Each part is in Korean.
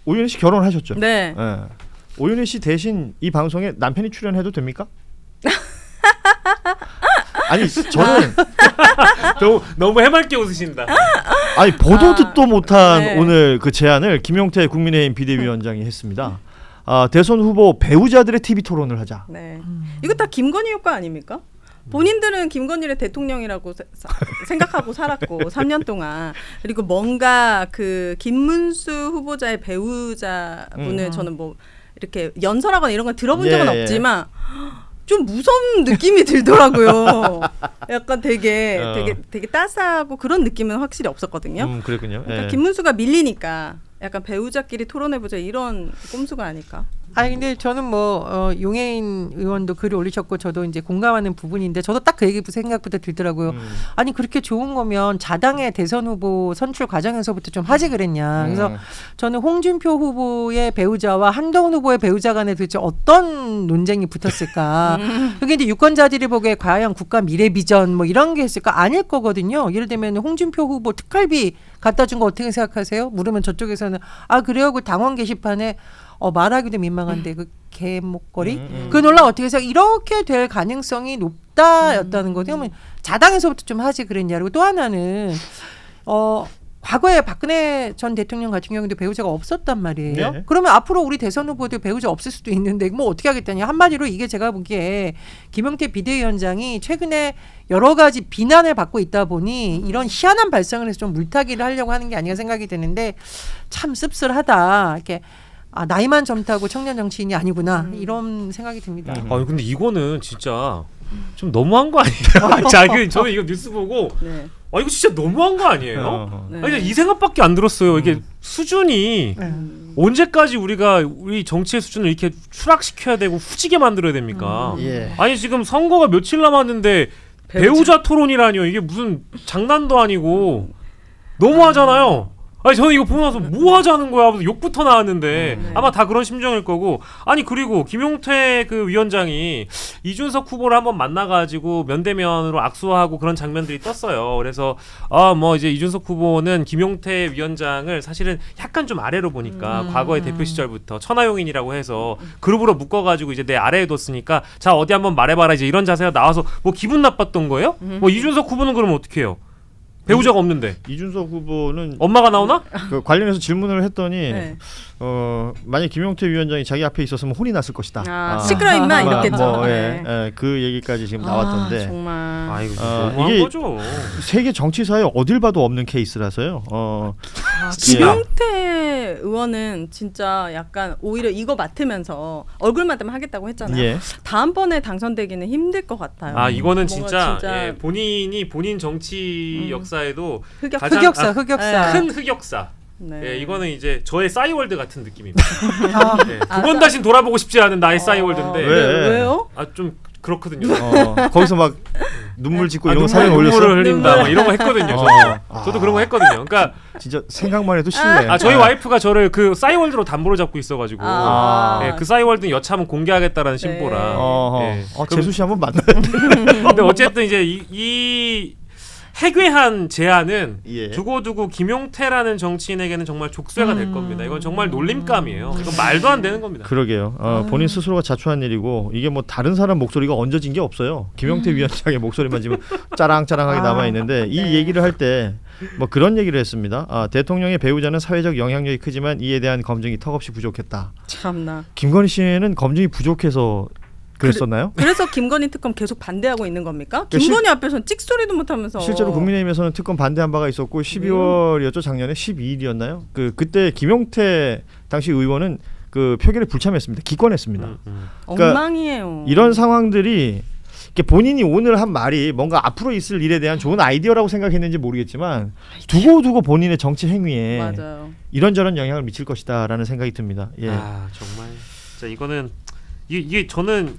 오윤희 씨 결혼하셨죠? 네. 예. 오윤희 씨 대신 이 방송에 남편이 출연해도 됩니까? 아니 저는 너무 해맑게 웃으신다. 아니 보도 듣도 못한 네. 오늘 그 제안을 김용태 국민의힘 비대위원장이 했습니다. 대선 후보 배우자들의 TV 토론을 하자. 네. 이거 다 김건희 효과 아닙니까? 본인들은 김건희를 대통령이라고 생각하고 살았고 3년 동안 그리고 뭔가 그 김문수 후보자의 배우자분을 저는 뭐 이렇게 연설하거나 이런 걸 들어본 적은 예. 없지만 좀 무서운 느낌이 들더라고요. 약간 되게 따스하고 그런 느낌은 확실히 없었거든요. 그랬군요. 그러니까 예. 김문수가 밀리니까 약간 배우자끼리 토론해보자 이런 꼼수가 아닐까? 아니 근데 저는 뭐 용해인 의원도 글을 올리셨고 저도 이제 공감하는 부분인데 저도 딱 그 얘기 생각부터 들더라고요. 아니 그렇게 좋은 거면 자당의 대선 후보 선출 과정에서부터 좀 하지 그랬냐. 그래서 저는 홍준표 후보의 배우자와 한동훈 후보의 배우자 간에 도대체 어떤 논쟁이 붙었을까. 그게 이제 유권자들이 보기에 과연 국가 미래 비전 뭐 이런 게 있을까 아닐 거거든요. 예를 들면 홍준표 후보 특활비 갖다 준 거 어떻게 생각하세요? 물으면 저쪽에서는 아 그래요 그 당원 게시판에 말하기도 민망한데 그 개목걸이 그 논란 어떻게 해서 이렇게 될 가능성이 높다였다는 거죠. 그러면 자당에서부터 좀 하지 그랬냐. 그리고 또 하나는 과거에 박근혜 전 대통령 같은 경우도 배우자가 없었단 말이에요. 네. 그러면 앞으로 우리 대선 후보도 배우자 없을 수도 있는데 뭐 어떻게 하겠다냐. 한마디로 이게 제가 보기에 김용태 비대위원장이 최근에 여러 가지 비난을 받고 있다 보니 이런 희한한 발상을 해서 좀 물타기를 하려고 하는 게 아닌가 생각이 드는데 참 씁쓸하다. 이렇게 나이만 젊다고 청년 정치인이 아니구나 이런 생각이 듭니다. 아니 근데 이거는 진짜 좀 너무한 거 아니에요? 저는 이거 뉴스 보고 네. 이거 진짜 너무한 거 아니에요? 네. 아니, 이 생각밖에 안 들었어요. 이게 수준이 언제까지 우리 정치의 수준을 이렇게 추락시켜야 되고 후지게 만들어야 됩니까? 예. 아니 지금 선거가 며칠 남았는데 배우자 토론이라니요. 이게 무슨 장난도 아니고 너무하잖아요. 아니 저는 이거 보고 나서 뭐 하자는 거야 하면서 욕부터 나왔는데 아마 다 그런 심정일 거고. 아니 그리고 김용태 그 위원장이 이준석 후보를 한번 만나가지고 면대면으로 악수하고 그런 장면들이 떴어요. 그래서 뭐 이제 이준석 후보는 김용태 위원장을 사실은 약간 좀 아래로 보니까 과거의 대표 시절부터 천하용인이라고 해서 그룹으로 묶어가지고 이제 내 아래에 뒀으니까 자 어디 한번 말해봐라 이제 이런 자세가 나와서 뭐 기분 나빴던 거예요? 뭐 이준석 후보는 그러면 어떻게 해요? 배우자가 없는데 이준석 후보는 엄마가 나오나? 그 관련해서 질문을 했더니 네. 만약 김용태 위원장이 자기 앞에 있었으면 혼이 났을 것이다. 시끄러 임마 이렇겠죠. 그 얘기까지 지금 나왔던데. 정말. 아이고 너무한 이게 거죠. 세계 정치사에 어딜 봐도 없는 케이스라서요. 김용태 의원은 진짜 약간 오히려 이거 맡으면서 얼굴만 때문에 하겠다고 했잖아요. 예. 다음번에 당선되기는 힘들 것 같아요. 이거는 뭔가 진짜 예, 본인 정치 역사에도 가장 흑역사. 큰 흑역사. 네. 예, 이거는 이제 저의 싸이월드 같은 느낌입니다. 예, 두 번 다신 돌아보고 싶지 않은 나의 싸이월드인데 왜요? 좀 그렇거든요. 거기서 막 눈물 짓고 이런 거 사진 올렸어. 눈물을 흘린다 뭐 이런 거 했거든요. 저도 그런 거 했거든요. 그러니까 진짜 생각만 해도 싫네. 저희 와이프가 저를 그 싸이월드로 담보로 잡고 있어가지고 예, 그 싸이월드 여차하면 공개하겠다라는 신보라. 예. 재수 씨 한번 만나야 돼. 근데 어쨌든 이제 이 해괴한 제안은 예. 두고두고 김용태라는 정치인에게는 정말 족쇄가 될 겁니다. 이건 정말 놀림감이에요. 이건 말도 안 되는 겁니다. 그러게요. 본인 스스로가 자초한 일이고 이게 뭐 다른 사람 목소리가 얹어진 게 없어요. 김용태 위원장의 목소리만 지금 짜랑짜랑하게 남아 있는데 이 얘기를 할 때 뭐 그런 얘기를 했습니다. 대통령의 배우자는 사회적 영향력이 크지만 이에 대한 검증이 턱없이 부족했다. 참나. 김건희 씨는 검증이 부족해서 그랬었나요? 그래서 김건희 특검 계속 반대하고 있는 겁니까? 그러니까 김건희 앞에서는 찍소리도 못하면서. 실제로 국민의힘에서는 특검 반대한 바가 있었고 12월이었죠. 작년에 12일이었나요? 그때 김용태 당시 의원은 그 표결에 불참했습니다. 기권했습니다. 그러니까 엉망이에요. 이런 상황들이 본인이 오늘 한 말이 뭔가 앞으로 있을 일에 대한 좋은 아이디어라고 생각했는지 모르겠지만 두고두고 본인의 정치 행위에 맞아요. 이런저런 영향을 미칠 것이다라는 생각이 듭니다. 예. 정말 진짜 이거는 이게 저는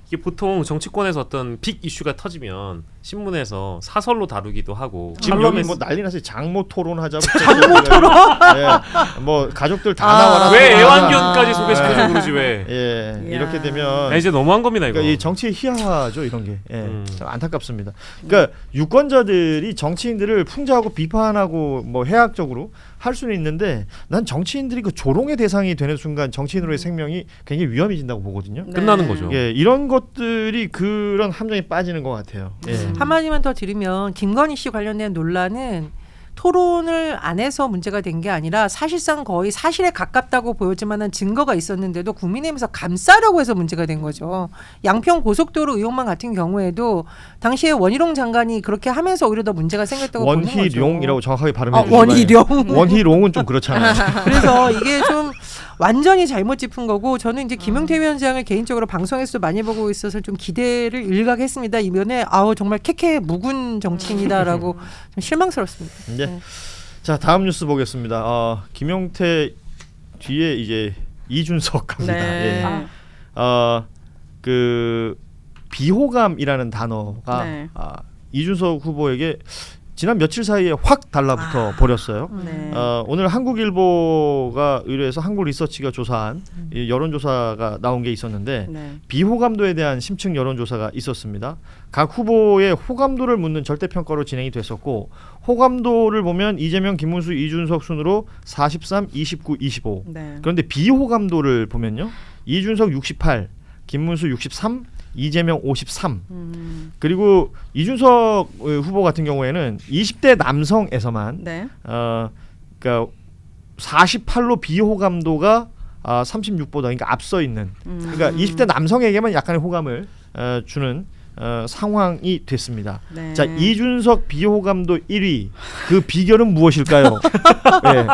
이게 보통 정치권에서 어떤 빅 이슈가 터지면 신문에서 사설로 다루기도 하고 지금 칼럼에 여기 뭐 난리 났어요. 장모 토론하자. 장모 토론. 예. 뭐 가족들 다 나와라. 왜 토론하자. 애완견까지 소개시켜주고 그러지 왜? 예. 이야. 이렇게 되면 이제 너무한 겁니다 이거. 그러니까 이 정치의 희화죠 이런 게. 예. 참 안타깝습니다. 음. 그러니까 유권자들이 정치인들을 풍자하고 비판하고 뭐 해학적으로 할 수는 있는데 난 정치인들이 그 조롱의 대상이 되는 순간 정치인으로의 생명이 굉장히 위험해진다고 보거든요. 네. 끝나는 거죠. 예, 이런 것들이 그런 함정에 빠지는 것 같아요. 예. 한마디만 더 드리면 김건희 씨 관련된 논란은 토론을 안 해서 문제가 된 게 아니라 사실상 거의 사실에 가깝다고 보여지만한 증거가 있었는데도 국민의힘에서 감싸려고 해서 문제가 된 거죠. 양평 고속도로 의혹만 같은 경우에도 당시에 원희룡 장관이 그렇게 하면서 오히려 더 문제가 생겼다고 보는 거죠. 원희룡이라고 정확하게 발음해 주시면 원희룡. 원희룡은 좀 그렇잖아요. 그래서 이게 좀 완전히 잘못 짚은 거고 저는 이제 김용태 위원장을 개인적으로 방송에서도 많이 보고 있어서 좀 기대를 일각했습니다. 이면에 정말 캐캐 묵은 정치인이다라고 좀 실망스럽습니다. 네. 자 다음 뉴스 보겠습니다. 김용태 뒤에 이제 이준석 갑니다. 네. 예. 그 비호감이라는 단어가 네. 이준석 후보에게 지난 며칠 사이에 확 달라붙어 버렸어요. 네. 오늘 한국일보가 의뢰해서 한국리서치가 조사한 이 여론조사가 나온 게 있었는데 네. 비호감도에 대한 심층 여론조사가 있었습니다. 각 후보의 호감도를 묻는 절대평가로 진행이 됐었고 호감도를 보면 이재명, 김문수, 이준석 순으로 43, 29, 25. 네. 그런데 비호감도를 보면요. 이준석 68, 김문수 63, 이재명 53. 그리고 이준석 후보 같은 경우에는 20대 남성에서만 네. 그러니까 48로 비호감도가 36보다 그러니까 앞서 있는 그러니까 20대 남성에게만 약간의 호감을 주는 상황이 됐습니다. 네. 자 이준석 비호감도 1위 그 비결은 무엇일까요? 네.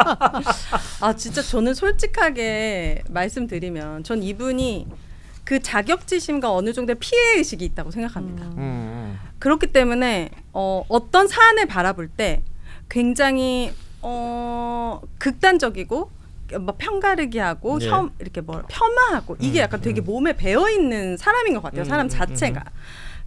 진짜 저는 솔직하게 말씀드리면 전 이분이 그 자격지심과 어느 정도의 피해 의식이 있다고 생각합니다. 그렇기 때문에 어떤 사안을 바라볼 때 굉장히 극단적이고 뭐 편가르기하고 예. 이렇게 폄하하고 이게 약간 되게 몸에 배어 있는 사람인 것 같아요. 사람 자체가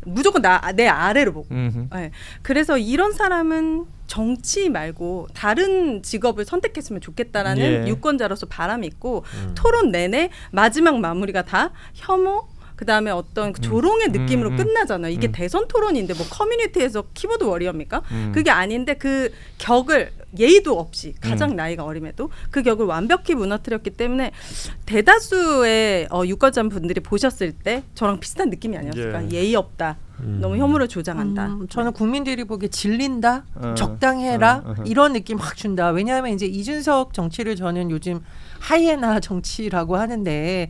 무조건 내 아래로 보고. 네. 그래서 이런 사람은 정치 말고 다른 직업을 선택했으면 좋겠다라는 예. 유권자로서 바람이 있고 토론 내내 마지막 마무리가 다 혐오 그다음에 어떤 그 조롱의 느낌으로 끝나잖아요. 이게 대선 토론인데 뭐 커뮤니티에서 키보드 워리어입니까? 그게 아닌데 그 격을 예의도 없이 가장 나이가 어림에도 그 격을 완벽히 무너뜨렸기 때문에 대다수의 유권자분들이 보셨을 때 저랑 비슷한 느낌이 아니었을까? 예. 예의 없다. 너무 혐오를 조장한다. 저는 국민들이 보기에 질린다, 적당히 해라 이런 느낌 확 준다. 왜냐하면 이제 이준석 정치를 저는 요즘 하이에나 정치라고 하는데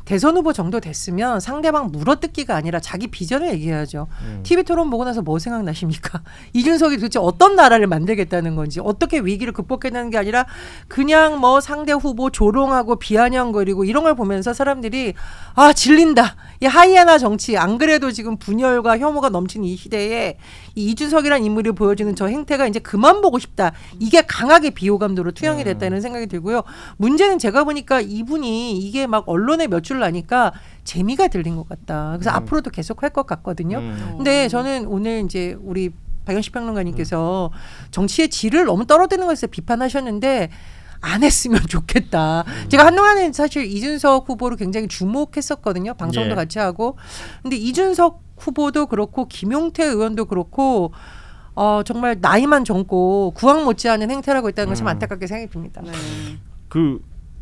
대선 후보 정도 됐으면 상대방 물어뜯기가 아니라 자기 비전을 얘기해야죠. TV 토론 보고 나서 뭐 생각나십니까? 이준석이 도대체 어떤 나라를 만들겠다는 건지 어떻게 위기를 극복해내는 게 아니라 그냥 뭐 상대 후보 조롱하고 비아냥거리고 이런 걸 보면서 사람들이 질린다. 이 하이에나 정치 안 그래도 지금 분열과 혐오가 넘치는 이 시대에 이 이준석이라는 인물이 보여주는 저 행태가 이제 그만 보고 싶다. 이게 강하게 비호감도로 투영이 됐다는 생각이 들고요. 문제는 제가 보니까 이분이 이게 막 언론에 몇 줄 나니까 재미가 들린 것 같다. 그래서 앞으로도 계속 할 것 같거든요. 근데 저는 오늘 이제 우리 박영식 평론가님께서 정치의 질을 너무 떨어뜨리는 것에 비판하셨는데 안 했으면 좋겠다. 제가 한동안은 사실 이준석 후보를 굉장히 주목했었거든요. 방송도 예. 같이 하고. 근데 이준석 후보도 그렇고 김용태 의원도 그렇고 정말 나이만 젊고 구황 못지않은 행태라고 있다는 건 참 안타깝게 생각이 듭니다. 네. 그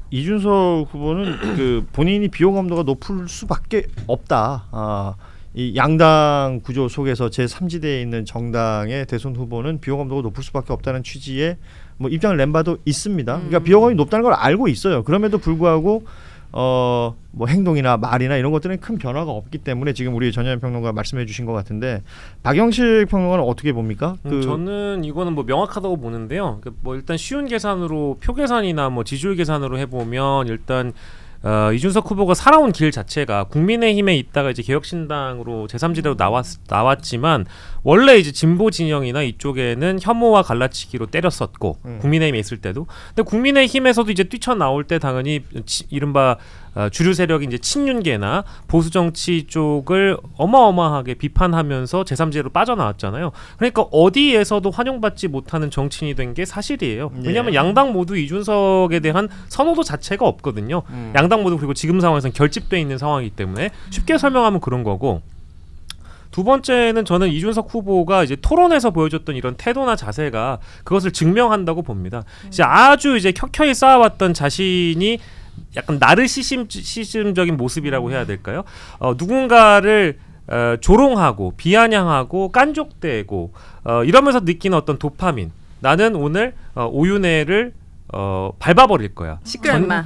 이준석 후보는 그 본인이 비호감도가 높을 수밖에 없다. 이 양당 구조 속에서 제3지대에 있는 정당의 대선 후보는 비호감도가 높을 수밖에 없다는 취지의 뭐 입장을 낸 바도 있습니다. 그러니까 비호감이 높다는 걸 알고 있어요. 그럼에도 불구하고 뭐 행동이나 말이나 이런 것들은 큰 변화가 없기 때문에 지금 우리 전현현 평론가 말씀해 주신 것 같은데 박영식 평론가는 어떻게 봅니까? 저는 이거는 뭐 명확하다고 보는데요. 뭐 일단 쉬운 계산으로 표 계산이나 뭐 지지율 계산으로 해보면 일단 이준석 후보가 살아온 길 자체가 국민의힘에 있다가 이제 개혁신당으로 제3지대로 나왔지만 원래 이제 진보 진영이나 이쪽에는 혐오와 갈라치기로 때렸었고 국민의힘에 있을 때도. 근데 국민의힘에서도 이제 뛰쳐나올 때 당연히 이른바 주류 세력이 이제 친윤계나 보수 정치 쪽을 어마어마하게 비판하면서 제3지대로 빠져나왔잖아요. 그러니까 어디에서도 환영받지 못하는 정치인이 된 게 사실이에요. 왜냐하면 양당 모두 이준석에 대한 선호도 자체가 없거든요. 양당 모두 그리고 지금 상황에서는 결집돼 있는 상황이기 때문에 쉽게 설명하면 그런 거고. 두 번째는 저는 이준석 후보가 이제 토론에서 보여줬던 이런 태도나 자세가 그것을 증명한다고 봅니다. 이제 아주 이제 켜켜이 쌓아왔던 자신이 약간 나르시시즘적인 모습이라고 해야 될까요? 누군가를 조롱하고 비아냥하고 깐족대고 이러면서 느끼는 어떤 도파민. 나는 오늘 오윤혜를 밟아버릴 거야. 시끄러 인마.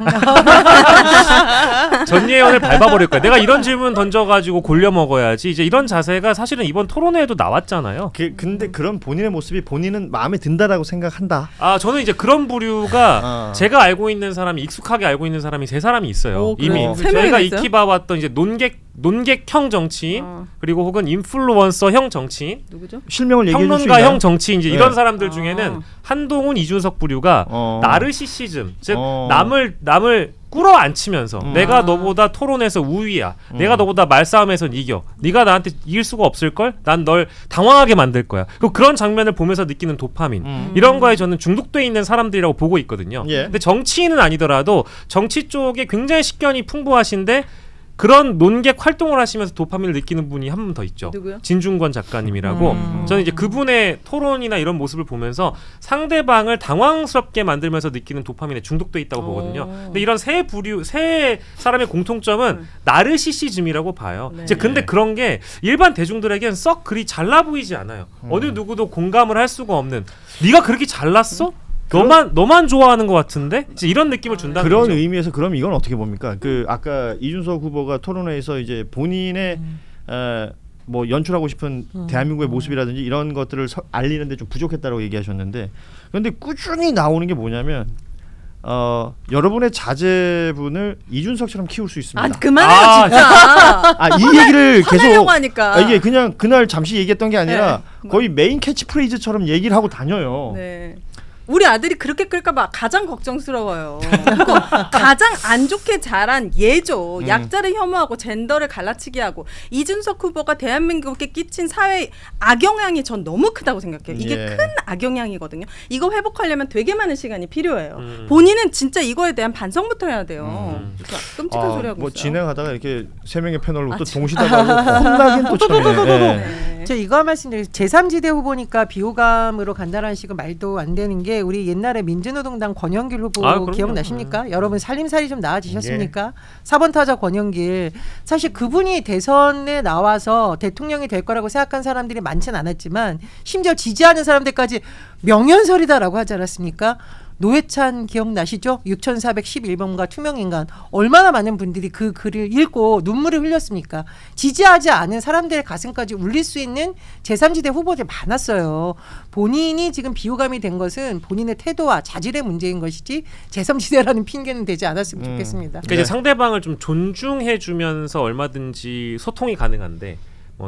전예현을 밟아버릴 거야. 내가 이런 질문 던져가지고 골려 먹어야지. 이제 이런 자세가 사실은 이번 토론회에도 나왔잖아요. 근데 그런 본인의 모습이 본인은 마음에 든다라고 생각한다. 저는 이제 그런 부류가 제가 알고 있는 사람이 익숙하게 알고 있는 사람이 세 사람이 있어요. 오, 이미 그래요? 세 저희가 명이나 있어요? 익히 봐왔던 이제 논객형 정치인 그리고 혹은 인플루언서형 정치인 누구죠? 실명을 얘기해 줄 수 있나요? 평론가형 정치인 이제 이런 네. 사람들 중에는 한동훈, 이준석 부류가 나르시시즘 즉 남을 꿇어앉히면서 내가 너보다 토론에서 우위야. 내가 너보다 말싸움에선 이겨. 네가 나한테 이길 수가 없을걸? 난 널 당황하게 만들 거야. 그런 장면을 보면서 느끼는 도파민. 이런 거에 저는 중독돼 있는 사람들이라고 보고 있거든요. 예. 근데 정치인은 아니더라도 정치 쪽에 굉장히 식견이 풍부하신데 그런 논객 활동을 하시면서 도파민을 느끼는 분이 한 분 더 있죠. 누구요? 진중권 작가님이라고. 저는 이제 그분의 토론이나 이런 모습을 보면서 상대방을 당황스럽게 만들면서 느끼는 도파민에 중독돼 있다고 보거든요. 근데 이런 세 사람의 공통점은 나르시시즘이라고 봐요. 네. 이제 근데 그런 게 일반 대중들에겐 썩 그리 잘나 보이지 않아요. 어느 누구도 공감을 할 수가 없는. 네가 그렇게 잘났어? 너만 좋아하는 것 같은데 이제 이런 느낌을 준다는 그런 거죠. 의미에서 그럼 이건 어떻게 봅니까? 아까 이준석 후보가 토론회에서 이제 본인의 뭐 연출하고 싶은 대한민국의 모습이라든지 이런 것들을 알리는데 좀 부족했다고 얘기하셨는데, 그런데 꾸준히 나오는 게 뭐냐면 여러분의 자제분을 이준석처럼 키울 수 있습니다. 그만해요 진짜. 이 얘기를 계속 화내려고 하니까. 이게 그냥 그날 잠시 얘기했던 게 아니라 거의 메인 캐치프레이즈처럼 얘기를 하고 다녀요. 네. 우리 아들이 그렇게 끌까봐 가장 걱정스러워요. 가장 안 좋게 자란 얘죠. 약자를 혐오하고 젠더를 갈라치기 하고 이준석 후보가 대한민국에 끼친 사회 악영향이 전 너무 크다고 생각해요. 이게 예. 큰 악영향이거든요. 이거 회복하려면 되게 많은 시간이 필요해요. 본인은 진짜 이거에 대한 반성부터 해야 돼요. 끔찍한 소리 하고 뭐 있어요. 진행하다가 이렇게 세 명의 패널로 또 동시다발로 혼나긴 또 처음이네. 네. 저 이거 말씀드리요. 제3지대 후보니까 비호감으로 간다라는 식으로 말도 안 되는 게 우리 옛날에 민주노동당 권영길 후보 그럼요. 기억나십니까? 여러분 살림살이 좀 나아지셨습니까? 4번 타자 권영길. 사실 그분이 대선에 나와서 대통령이 될 거라고 생각한 사람들이 많지는 않았지만 심지어 지지하는 사람들까지 명연설이다라고 하지 않았습니까? 노회찬 기억나시죠? 6411번가 투명인간. 얼마나 많은 분들이 그 글을 읽고 눈물을 흘렸습니까? 지지하지 않은 사람들의 가슴까지 울릴 수 있는 제3지대 후보들 많았어요. 본인이 지금 비호감이 된 것은 본인의 태도와 자질의 문제인 것이지 제3지대라는 핑계는 되지 않았으면 좋겠습니다. 그러니까 이제 상대방을 좀 존중해주면서 얼마든지 소통이 가능한데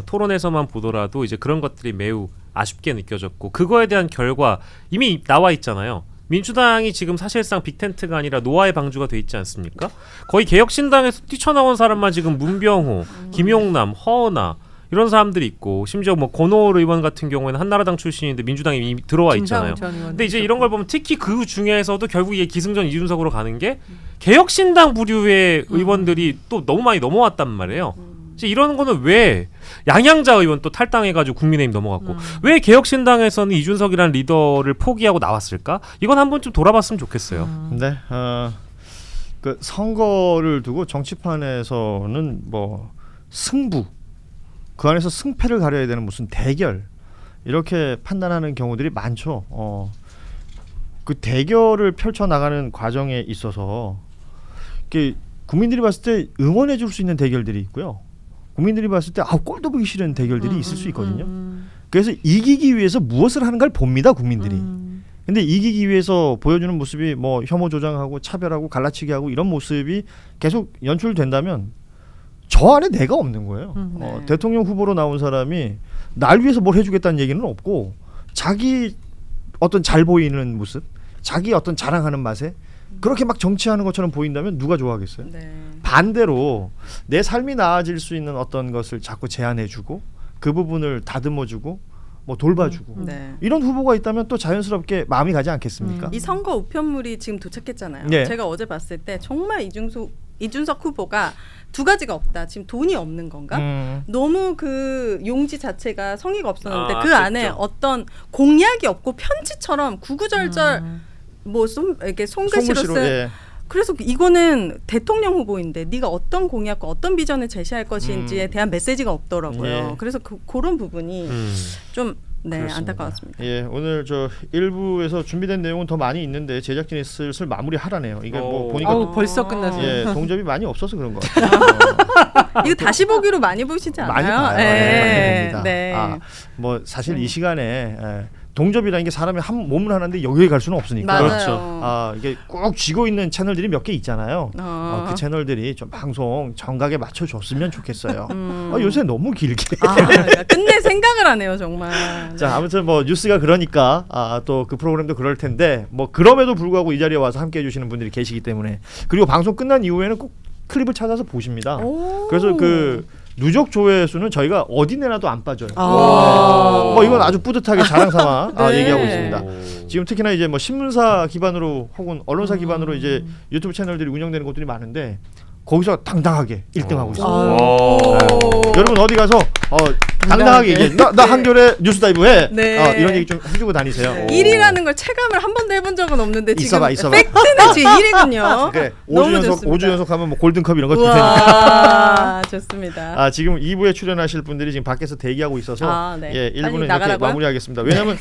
토론에서만 보더라도 이제 그런 것들이 매우 아쉽게 느껴졌고 그거에 대한 결과 이미 나와 있잖아요. 민주당이 지금 사실상 빅텐트가 아니라 노아의 방주가 돼 있지 않습니까? 거의 개혁신당에서 뛰쳐나온 사람만 지금 문병호, 김용남, 허은하 이런 사람들이 있고 심지어 뭐 권오을 의원 같은 경우에는 한나라당 출신인데 민주당에 이미 들어와 있잖아요. 근데 이제 이런 걸 보면 특히 그 중에서도 결국 이게 기승전 이준석으로 가는 게 개혁신당 부류의 의원들이 또 너무 많이 넘어왔단 말이에요. 이제 이런 거는 왜 양양자 의원 또 탈당해가지고 국민의힘 넘어갔고 왜 개혁신당에서는 이준석이라는 리더를 포기하고 나왔을까? 이건 한번 좀 돌아봤으면 좋겠어요. 네, 그 선거를 두고 정치판에서는 뭐 승부, 그 안에서 승패를 가려야 되는 무슨 대결 이렇게 판단하는 경우들이 많죠. 그 대결을 펼쳐 나가는 과정에 있어서 국민들이 봤을 때 응원해 줄 수 있는 대결들이 있고요. 국민들이 봤을 때 꼴도 보기 싫은 대결들이 있을 수 있거든요. 그래서 이기기 위해서 무엇을 하는가를 봅니다, 국민들이. 근데 이기기 위해서 보여주는 모습이 뭐 혐오 조장하고 차별하고 갈라치기 하고 이런 모습이 계속 연출된다면 저 안에 내가 없는 거예요. 네. 대통령 후보로 나온 사람이 날 위해서 뭘 해주겠다는 얘기는 없고 자기 어떤 잘 보이는 모습, 자기 어떤 자랑하는 맛에 그렇게 막 정치하는 것처럼 보인다면 누가 좋아하겠어요? 네. 반대로 내 삶이 나아질 수 있는 어떤 것을 자꾸 제안해주고 그 부분을 다듬어주고 뭐 돌봐주고 네. 이런 후보가 있다면 또 자연스럽게 마음이 가지 않겠습니까? 이 선거 우편물이 지금 도착했잖아요. 네. 제가 어제 봤을 때 정말 이준석 후보가 두 가지가 없다. 지금 돈이 없는 건가? 너무 그 용지 자체가 성의가 없었는데 그 안에 그렇죠. 어떤 공약이 없고 편지처럼 구구절절 뭐 이렇게 손글씨로 손글씨로, 쓴 예. 그래서 이거는 대통령 후보인데 네가 어떤 공약과 어떤 비전을 제시할 것인지에 대한 메시지가 없더라고요. 예. 그래서 그런 부분이 좀 네, 그렇습니다. 안타까웠습니다. 예, 오늘 저 1부에서 준비된 내용은 더 많이 있는데 제작진이 슬슬 마무리하라네요. 이게 뭐 보니까 아우 벌써 끝났어요. 예, 동접이 많이 없어서 그런 것 같아요. 이거 다시 보기로 많이 보시지 않아요? 많이 봐요. 네. 많이 봅니다. 네. 아, 뭐 사실 이 시간에 동접이라는 게 사람이 한 몸을 하는데 여기에 갈 수는 없으니까. 맞아요. 그렇죠. 아, 이게 꼭 쥐고 있는 채널들이 몇 개 있잖아요. 어. 그 채널들이 좀 방송 정각에 맞춰줬으면 좋겠어요. 요새 너무 길게. 그러니까 끝낼 생각을 하네요, 정말. 자, 아무튼 뭐 뉴스가 그러니까 또 그 프로그램도 그럴 텐데 뭐 그럼에도 불구하고 이 자리에 와서 함께 해주시는 분들이 계시기 때문에 그리고 방송 끝난 이후에는 꼭 클립을 찾아서 보십니다. 오. 그래서 그 누적 조회수는 저희가 어디 내놔도 안 빠져요. 아. 이건 아주 뿌듯하게 자랑 삼아 네. 얘기하고 있습니다. 지금 특히나 이제 뭐 신문사 기반으로 혹은 언론사 기반으로 이제 유튜브 채널들이 운영되는 곳들이 많은데 거기서 당당하게 1등하고 있습니다. 오. 여러분 어디 가서 당당하게 얘기해. 나 한겨레 뉴스다이브 해. 네. 이런 얘기 좀 해주고 다니세요. 1위라는 걸 체감을 한 번도 해본 적은 없는데 지금 있어봐. 팩트는 지금 1위군요. 그래. 너무 5주 연속 하면 뭐 골든컵 이런 거 줄 테니까. 와, 좋습니다. 지금 2부에 출연하실 분들이 지금 밖에서 대기하고 있어서 네. 예, 빨리 1부는 이렇게 나가라고요? 마무리하겠습니다. 왜냐하면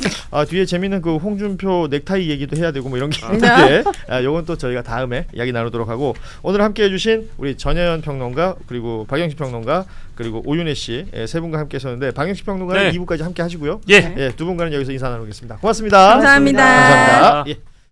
뒤에 재밌는 그 홍준표 넥타이 얘기도 해야 되고 뭐 이런 게 있는데 요건 또 저희가 다음에 이야기 나누도록 하고 오늘 함께 해주신 우리 전혜연 평론가 그리고 박영식 평론가 그리고 오윤혜 씨 세 분과 함께 하셨는데 박영식 평론가는 네. 2부까지 함께 하시고요. 예. 두 분과는 여기서 인사 나누겠습니다. 고맙습니다. 감사합니다. 감사합니다. 예.